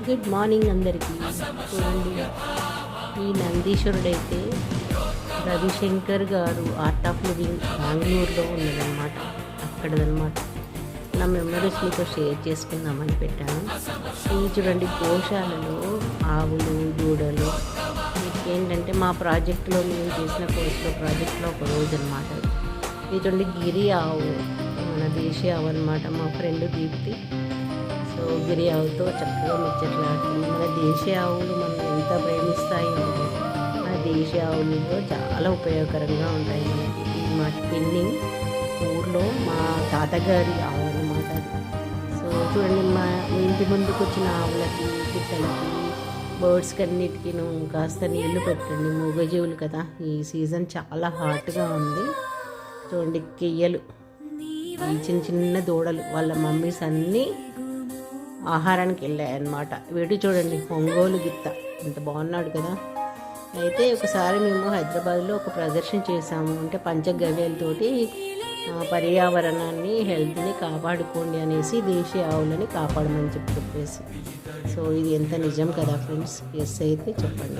Good morning అందరికీ. చూడండి, ఈ నందీశ్వరుడైతే రవిశంకర్ గారు ఆర్ట్ ఆఫ్ లివింగ్ బెంగళూరులో ఉన్నదన్నమాట. అక్కడదన్నమాట. నా మెమరీస్ మీతో షేర్ చేసుకుందామని పెట్టాను. ఇవి చూడండి, గోశాలలో ఆవులు దూడలు. ఏంటంటే మా ప్రాజెక్టులో మేము చేసిన ప్రాజెక్టులో ఒక రోజు అనమాట. ఇది చూడండి, గిరి ఆవు, మన దేశీయ ఆవు అనమాట. మా ఫ్రెండ్ దీప్తి సో గిరి ఆవుతో చక్కగా ముచ్చట్లాడుతుంది. మన దేశీయ ఆవులు మనం ఎంత ప్రేమిస్తాయి అంటే మన దేశీయ ఆవులు చాలా ఉపయోగకరంగా ఉంటాయి మనకి. ఇది మా పెండింగ్ ఊర్లో మా తాతగారి ఆవు అనమాట అది. సో చూడండి, మా ఇంటి ముందుకు వచ్చిన ఆవులకి పిట్టలకి బర్డ్స్కి అన్నిటికీ కాస్త నీళ్లు పెట్టండి. మూగజీవులు కదా, ఈ సీజన్ చాలా హాట్గా ఉంది. చూడండి, కెయ్యలు, ఈ చిన్న చిన్న దూడలు వాళ్ళ మమ్మీస్ అన్నీ ఆహారానికి వెళ్ళాయి అన్నమాట. వీటి చూడండి, ఒంగోలు గిత్త ఇంత బాగున్నాడు కదా. అయితే ఒకసారి మేము హైదరాబాద్లో ఒక ప్రదర్శన చేసాము. అంటే పంచగవ్యాలతోటి పర్యావరణాన్ని హెల్త్ని కాపాడుకోండి అనేసి దేశీయ ఆవులని కాపాడమని చెప్పేసి. సో ఇది ఎంత నిజం కదా ఫ్రెండ్స్. ఎస్ అయితే చెప్పండి.